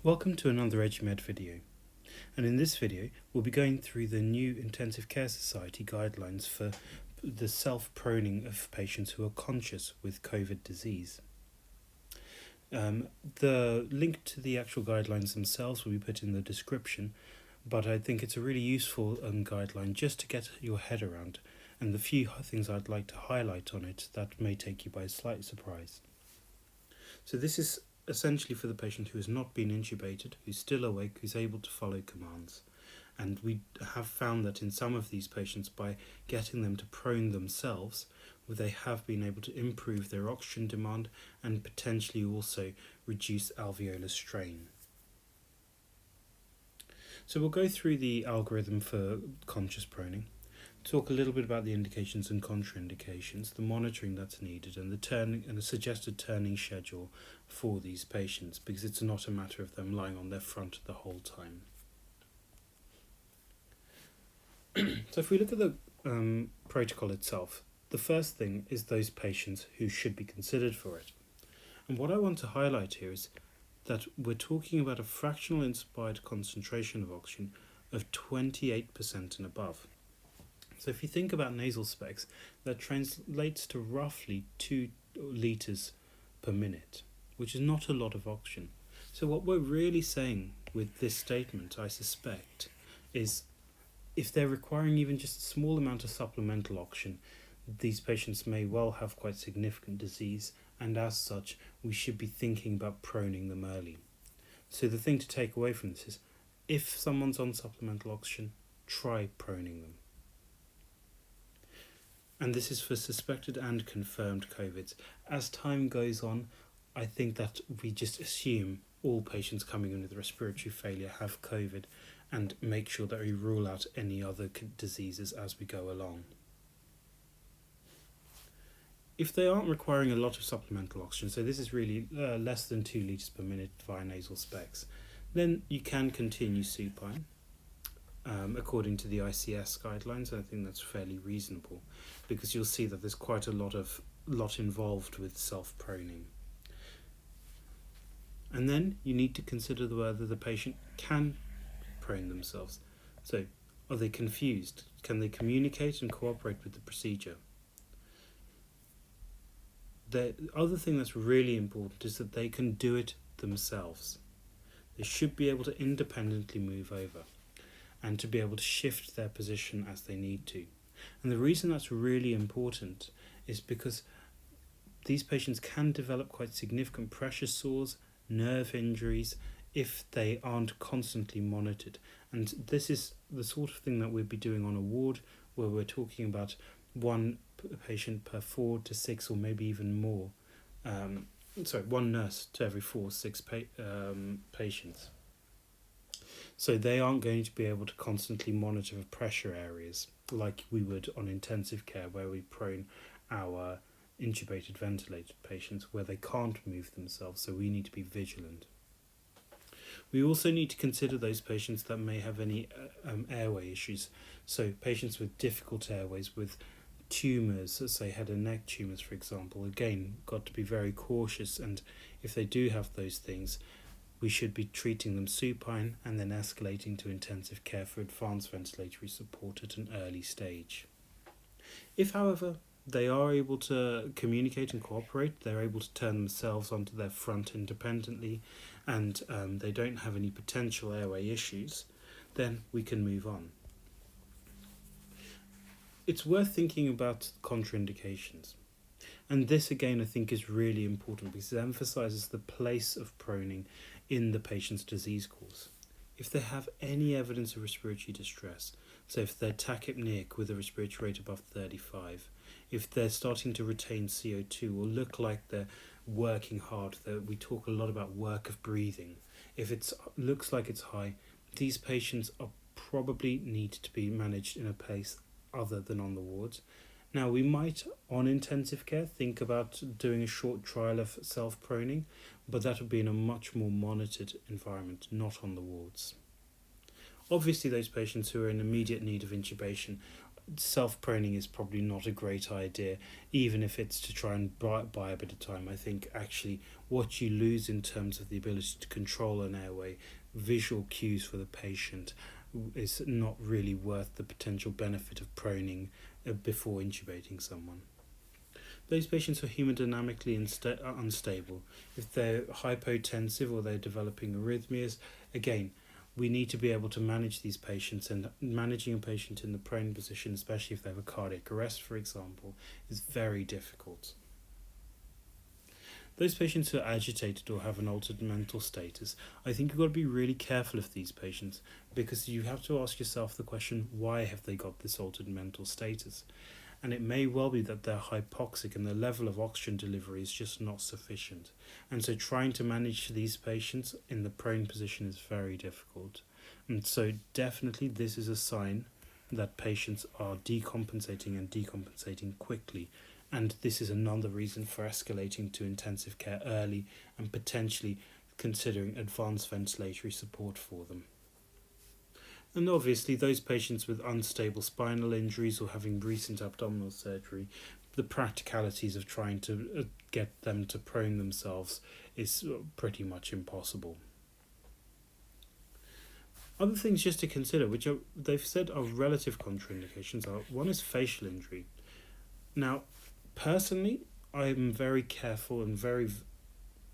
Welcome to another EduMed video, and in this video we'll be going through the new Intensive Care Society guidelines for the self-proning of patients who are conscious with COVID disease. The link to the actual guidelines themselves will be put in the description, but I think it's a really useful guideline just to get your head around, and the few things I'd like to highlight on it that may take you by a slight surprise. So this is essentially for the patient who has not been intubated, who's still awake, who's able to follow commands. And we have found that in some of these patients, by getting them to prone themselves, they have been able to improve their oxygen demand and potentially also reduce alveolar strain. So we'll go through the algorithm for conscious proning, talk a little bit about the indications and contraindications, the monitoring that's needed, and the turning and a suggested turning schedule for these patients, because it's not a matter of them lying on their front the whole time. So if we look at the protocol itself, the first thing is those patients who should be considered for it. And what I want to highlight here is that we're talking about a fractional inspired concentration of oxygen of 28% and above. So if you think about nasal specs, that translates to roughly 2 litres per minute, which is not a lot of oxygen. So what we're really saying with this statement, I suspect, is if they're requiring even just a small amount of supplemental oxygen, these patients may well have quite significant disease, and as such, we should be thinking about proning them early. So the thing to take away from this is, if someone's on supplemental oxygen, try proning them. And this is for suspected and confirmed COVIDs. As time goes on, I think that we just assume all patients coming in with respiratory failure have COVID and make sure that we rule out any other diseases as we go along. If they aren't requiring a lot of supplemental oxygen, so this is really less than 2 litres per minute via nasal specs, then you can continue supine. According to the ICS guidelines, I think that's fairly reasonable, because you'll see that there's quite a lot involved with self-proning. And then you need to consider whether the patient can prone themselves. So, are they confused? Can they communicate and cooperate with the procedure? The other thing that's really important is that they can do it themselves. They should be able to independently move over and to be able to shift their position as they need to. And the reason that's really important is because these patients can develop quite significant pressure sores, nerve injuries, if they aren't constantly monitored. And this is the sort of thing that we'd be doing on a ward, where we're talking about one patient per 4 to 6 or maybe even more. One nurse to every 4 or 6 patients. So they aren't going to be able to constantly monitor pressure areas like we would on intensive care, where we prone our intubated ventilated patients where they can't move themselves, so we need to be vigilant. We also need to consider those patients that may have any airway issues, so patients with difficult airways, with tumours, say head and neck tumours for example. Again, got to be very cautious, and if they do have those things, we should be treating them supine and then escalating to intensive care for advanced ventilatory support at an early stage. If, however, they are able to communicate and cooperate, they're able to turn themselves onto their front independently, and they don't have any potential airway issues, then we can move on. It's worth thinking about contraindications. And this again I think is really important, because it emphasises the place of proning in the patient's disease course. If they have any evidence of respiratory distress, so if they're tachypneic with a respiratory rate above 35, if they're starting to retain CO2 or look like they're working hard, we talk a lot about work of breathing. If it looks like it's high, these patients are probably need to be managed in a place other than on the wards. Now, we might, on intensive care, think about doing a short trial of self-proning, but that would be in a much more monitored environment, not on the wards. Obviously, those patients who are in immediate need of intubation, self-proning is probably not a great idea, even if it's to try and buy a bit of time. I think actually what you lose in terms of the ability to control an airway, visual cues for the patient, is not really worth the potential benefit of proning before intubating someone. Those patients who are hemodynamically unstable, if they're hypotensive or they're developing arrhythmias, again, we need to be able to manage these patients, and managing a patient in the prone position, especially if they have a cardiac arrest, for example, is very difficult. Those patients who are agitated or have an altered mental status, I think you've got to be really careful of these patients, because you have to ask yourself the question, why have they got this altered mental status? And it may well be that they're hypoxic and the level of oxygen delivery is just not sufficient. And so trying to manage these patients in the prone position is very difficult. And so definitely this is a sign that patients are decompensating and decompensating quickly. And this is another reason for escalating to intensive care early and potentially considering advanced ventilatory support for them. And obviously those patients with unstable spinal injuries or having recent abdominal surgery, the practicalities of trying to get them to prone themselves is pretty much impossible. Other things just to consider, which they've said are relative contraindications, are one is facial injury. Now, personally, I'm very careful and very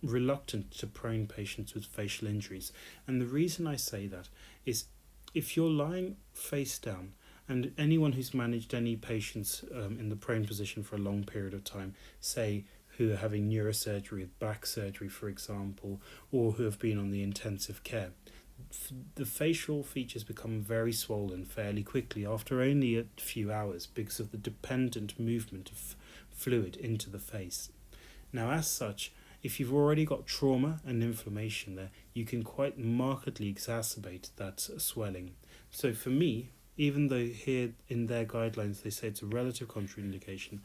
reluctant to prone patients with facial injuries. And the reason I say that is if you're lying face down, and anyone who's managed any patients in the prone position for a long period of time, say who are having neurosurgery, back surgery for example, or who have been on the intensive care, the facial features become very swollen fairly quickly after only a few hours because of the dependent movement of fluid into the face. Now, as such, if you've already got trauma and inflammation there, you can quite markedly exacerbate that swelling. So for me, even though here in their guidelines they say it's a relative contraindication,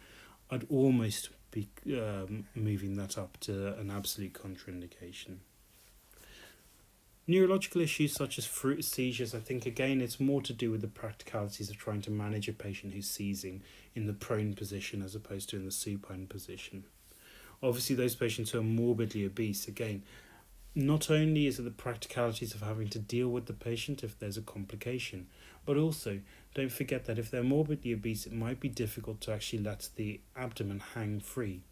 I'd almost be moving that up to an absolute contraindication. Neurological issues such as seizures, I think again it's more to do with the practicalities of trying to manage a patient who's seizing in the prone position as opposed to in the supine position. Obviously those patients who are morbidly obese, again, not only is it the practicalities of having to deal with the patient if there's a complication, but also don't forget that if they're morbidly obese, it might be difficult to actually let the abdomen hang free.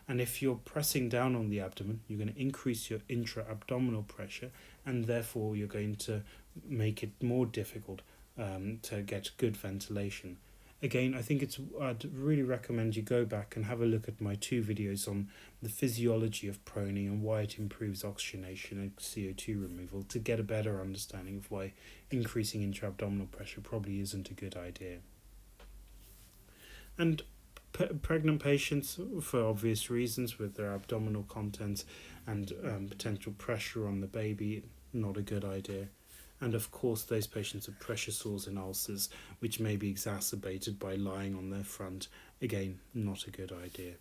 And if you're pressing down on the abdomen, you're going to increase your intra-abdominal pressure, and therefore you're going to make it more difficult to get good ventilation. Again, I think I'd really recommend you go back and have a look at my 2 videos on the physiology of proning and why it improves oxygenation and CO2 removal to get a better understanding of why increasing intra-abdominal pressure probably isn't a good idea. And pregnant patients, for obvious reasons, with their abdominal contents and potential pressure on the baby, not a good idea. And of course those patients with pressure sores and ulcers, which may be exacerbated by lying on their front, again, not a good idea.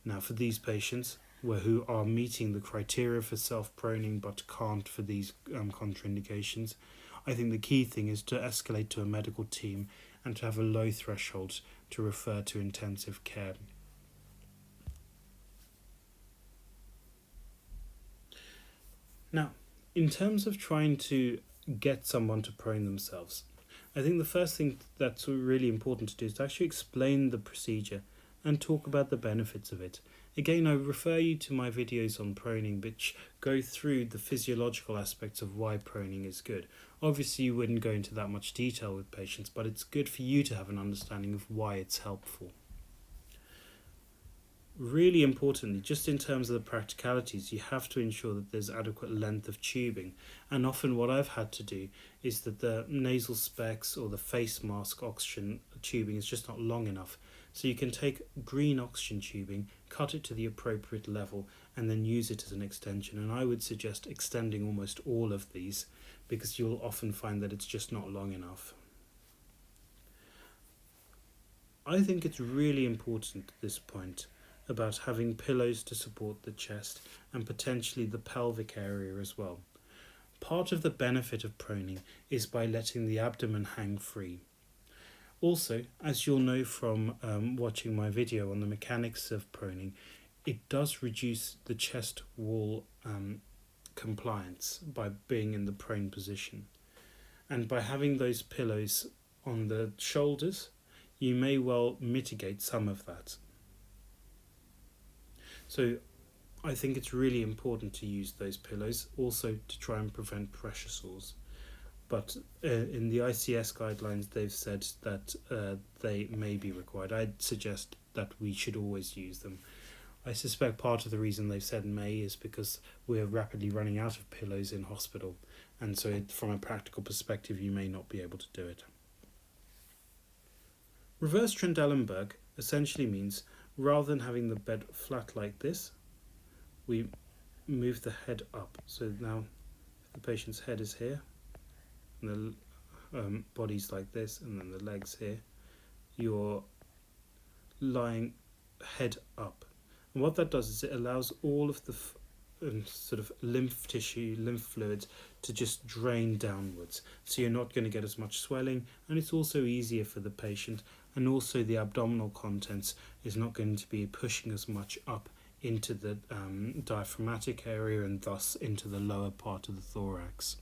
Now for these patients who are meeting the criteria for self-proning but can't for these contraindications, I think the key thing is to escalate to a medical team and to have a low threshold to refer to intensive care. Now, in terms of trying to get someone to prone themselves, I think the first thing that's really important to do is to actually explain the procedure and talk about the benefits of it. Again, I refer you to my videos on proning, which go through the physiological aspects of why proning is good. Obviously, you wouldn't go into that much detail with patients, but it's good for you to have an understanding of why it's helpful. Really importantly, just in terms of the practicalities, you have to ensure that there's adequate length of tubing. And often what I've had to do is that the nasal specs or the face mask oxygen tubing is just not long enough. So you can take green oxygen tubing, cut it to the appropriate level, and then use it as an extension. And I would suggest extending almost all of these because you'll often find that it's just not long enough. I think it's really important at this point about having pillows to support the chest and potentially the pelvic area as well. Part of the benefit of proning is by letting the abdomen hang free. Also, as you'll know from watching my video on the mechanics of proning, it does reduce the chest wall compliance by being in the prone position. And by having those pillows on the shoulders, you may well mitigate some of that. So I think it's really important to use those pillows also to try and prevent pressure sores. But in the ICS guidelines, they've said that they may be required. I'd suggest that we should always use them. I suspect part of the reason they've said may is because we're rapidly running out of pillows in hospital, and so from a practical perspective you may not be able to do it. Reverse Trendelenburg essentially means rather than having the bed flat like this, we move the head up. So now the patient's head is here, and the body's like this, and then the legs here. You're lying head up. And what that does is it allows all of the sort of lymph tissue, lymph fluids to just drain downwards. So you're not going to get as much swelling, and it's also easier for the patient, and also the abdominal contents is not going to be pushing as much up into the diaphragmatic area and thus into the lower part of the thorax.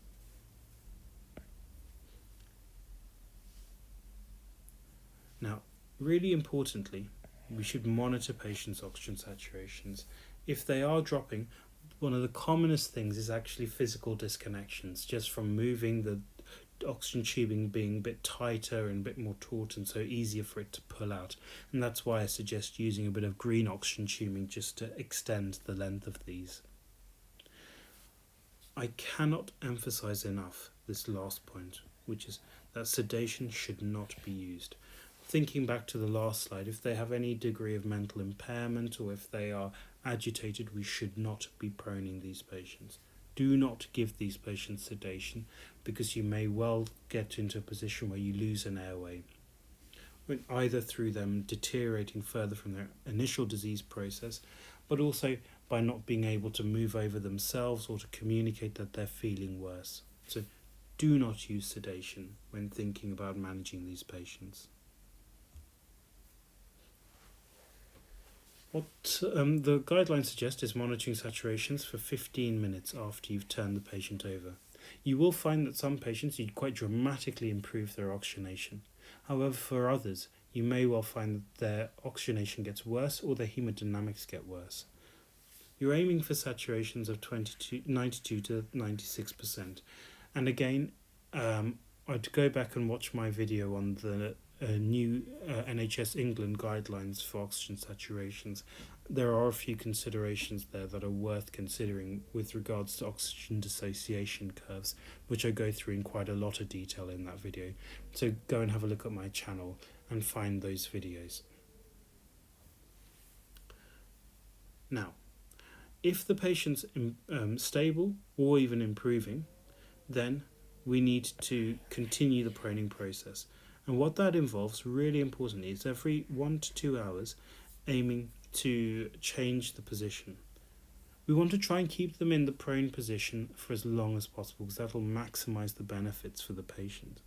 Now, really importantly, we should monitor patients' oxygen saturations. If they are dropping, one of the commonest things is actually physical disconnections, just from moving the oxygen tubing being a bit tighter and a bit more taut, and so easier for it to pull out. And that's why I suggest using a bit of green oxygen tubing just to extend the length of these. I cannot emphasize enough this last point, which is that sedation should not be used. Thinking back to the last slide, if they have any degree of mental impairment or if they are agitated, we should not be proning these patients. Do not give these patients sedation, because you may well get into a position where you lose an airway, either through them deteriorating further from their initial disease process, but also by not being able to move over themselves or to communicate that they're feeling worse. So do not use sedation when thinking about managing these patients. What the guidelines suggest is monitoring saturations for 15 minutes after you've turned the patient over. You will find that some patients you quite dramatically improve their oxygenation. However, for others, you may well find that their oxygenation gets worse or their hemodynamics get worse. You're aiming for saturations of 92 to 96%. And again, I'd go back and watch my video on the new NHS England guidelines for oxygen saturations. There are a few considerations there that are worth considering with regards to oxygen dissociation curves, which I go through in quite a lot of detail in that video. So go and have a look at my channel and find those videos. Now, if the patient's stable or even improving, then we need to continue the proning process. And what that involves, really importantly, is every 1 to 2 hours aiming to change the position. We want to try and keep them in the prone position for as long as possible, because that will maximise the benefits for the patient.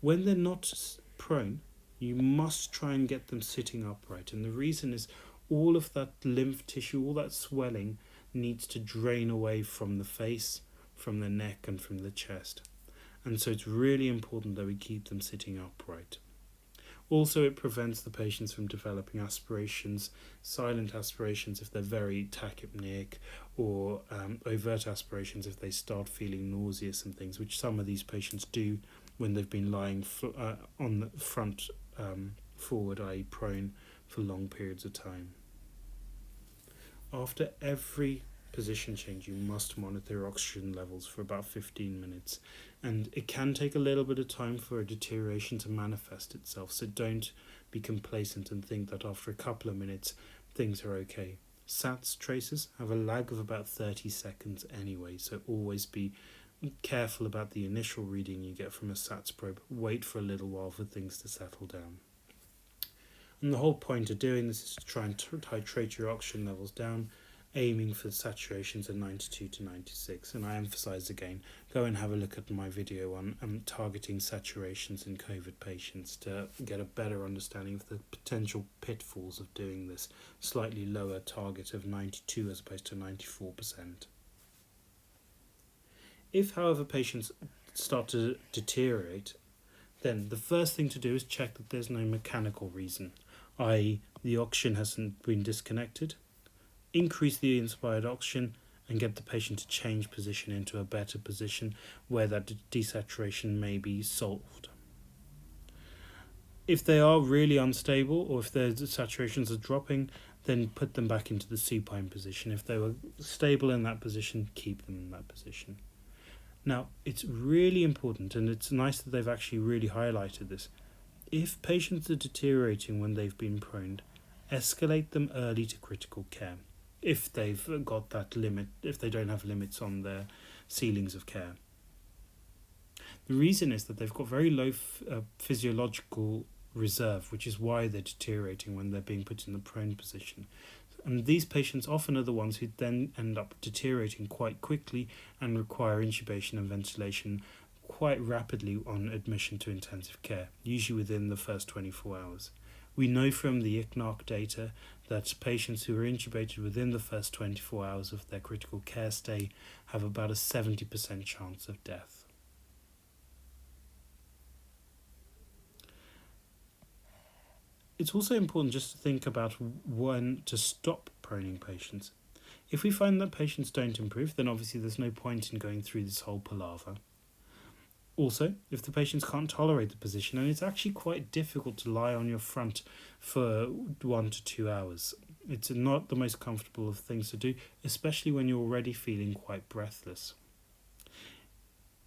When they're not prone, you must try and get them sitting upright. And the reason is all of that lymph tissue, all that swelling needs to drain away from the face, from the neck and from the chest. And so it's really important that we keep them sitting upright. Also, it prevents the patients from developing aspirations, silent aspirations if they're very tachypneic, or overt aspirations if they start feeling nauseous and things, which some of these patients do when they've been lying on the front forward, i.e. prone, for long periods of time. After every position change, you must monitor oxygen levels for about 15 minutes, and it can take a little bit of time for a deterioration to manifest itself, so don't be complacent and think that after a couple of minutes things are okay. SATS tracers have a lag of about 30 seconds anyway, so always be careful about the initial reading you get from a SATS probe. Wait for a little while for things to settle down. And the whole point of doing this is to try and titrate your oxygen levels down, aiming for saturations of 92 to 96. And I emphasise again, go and have a look at my video on targeting saturations in COVID patients to get a better understanding of the potential pitfalls of doing this slightly lower target of 92 as opposed to 94%. If, however, patients start to deteriorate, then the first thing to do is check that there's no mechanical reason, i.e. the oxygen hasn't been disconnected. Increase the inspired oxygen and get the patient to change position into a better position where that desaturation may be solved. If they are really unstable or if their saturations are dropping, then put them back into the supine position. If they were stable in that position, keep them in that position. Now, it's really important, and it's nice that they've actually really highlighted this. If patients are deteriorating when they've been proned, escalate them early to critical care. If they've got that limit, if they don't have limits on their ceilings of care. The reason is that they've got very low physiological reserve, which is why they're deteriorating when they're being put in the prone position. And these patients often are the ones who then end up deteriorating quite quickly and require intubation and ventilation quite rapidly on admission to intensive care, usually within the first 24 hours. We know from the ICNARC data that patients who are intubated within the first 24 hours of their critical care stay have about a 70% chance of death. It's also important just to think about when to stop proning patients. If we find that patients don't improve, then obviously there's no point in going through this whole palaver. Also, if the patients can't tolerate the position, and it's actually quite difficult to lie on your front for 1 to 2 hours. It's not the most comfortable of things to do, especially when you're already feeling quite breathless.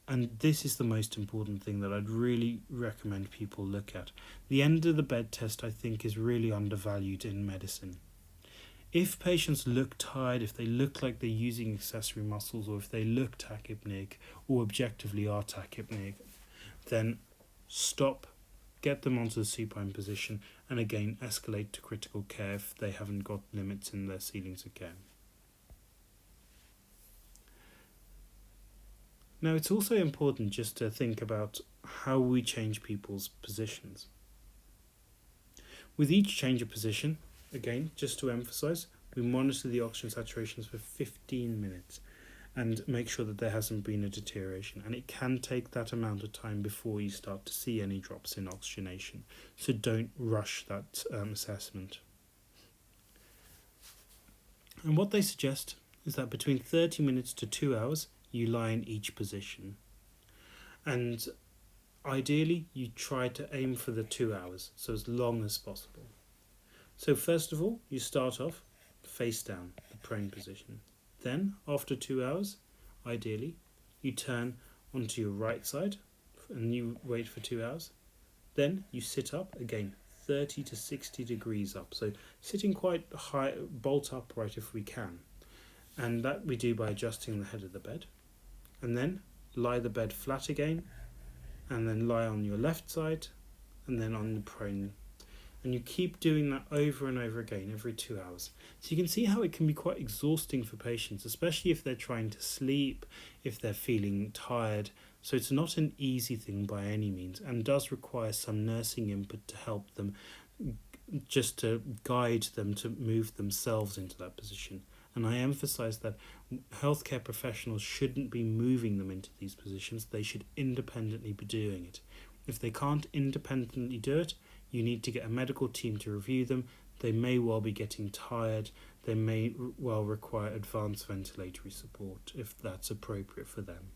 And this is the most important thing that I'd really recommend people look at. The end of the bed test, I think, is really undervalued in medicine. If patients look tired, if they look like they're using accessory muscles, or if they look tachypneic or objectively are tachypneic, then stop, get them onto the supine position, and again escalate to critical care if they haven't got limits in their ceilings of care. Now, it's also important just to think about how we change people's positions. With each change of position, again, just to emphasise, we monitor the oxygen saturations for 15 minutes and make sure that there hasn't been a deterioration. And it can take that amount of time before you start to see any drops in oxygenation. So don't rush that assessment. And what they suggest is that between 30 minutes to 2 hours, you lie in each position. And ideally, you try to aim for the 2 hours, so as long as possible. So first of all, you start off face down, the prone position. Then, after 2 hours, ideally, you turn onto your right side and you wait for 2 hours. Then you sit up, again, 30 to 60 degrees up. So sitting quite high, bolt upright if we can. And that we do by adjusting the head of the bed. And then lie the bed flat again, and then lie on your left side, and then on the prone. And you keep doing that over and over again every 2 hours. So you can see how it can be quite exhausting for patients, especially if they're trying to sleep, if they're feeling tired. So it's not an easy thing by any means, and does require some nursing input to help them, just to guide them to move themselves into that position. And I emphasise that healthcare professionals shouldn't be moving them into these positions. They should independently be doing it. If they can't independently do it, you need to get a medical team to review them. They may well be getting tired. They may well require advanced ventilatory support if that's appropriate for them.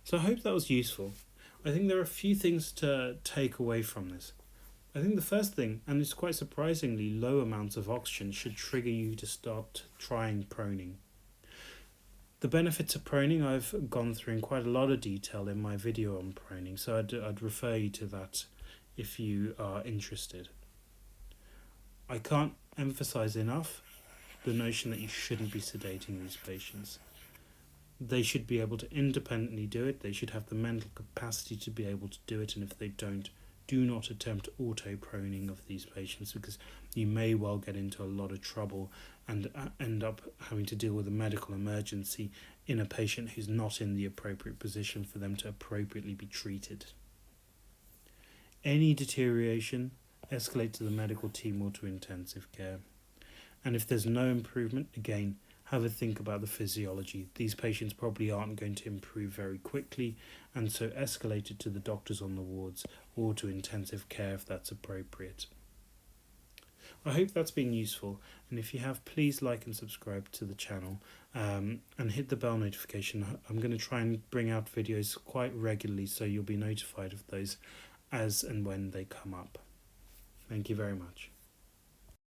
So I hope that was useful. I think there are a few things to take away from this. I think the first thing, and it's quite surprisingly low amounts of oxygen, should trigger you to start trying proning. The benefits of proning I've gone through in quite a lot of detail in my video on proning, so I'd refer you to that if you are interested. I can't emphasise enough the notion that you shouldn't be sedating these patients. They should be able to independently do it. They should have the mental capacity to be able to do it, and if they don't, do not attempt auto-proning of these patients, because you may well get into a lot of trouble and end up having to deal with a medical emergency in a patient who's not in the appropriate position for them to appropriately be treated. Any deterioration, escalate to the medical team or to intensive care. And if there's no improvement, again, have a think about the physiology. These patients probably aren't going to improve very quickly, and so escalate it to the doctors on the wards or to intensive care if that's appropriate. I hope that's been useful, and if you have, please like and subscribe to the channel and hit the bell notification. I'm going to try and bring out videos quite regularly, so you'll be notified of those as and when they come up. Thank you very much.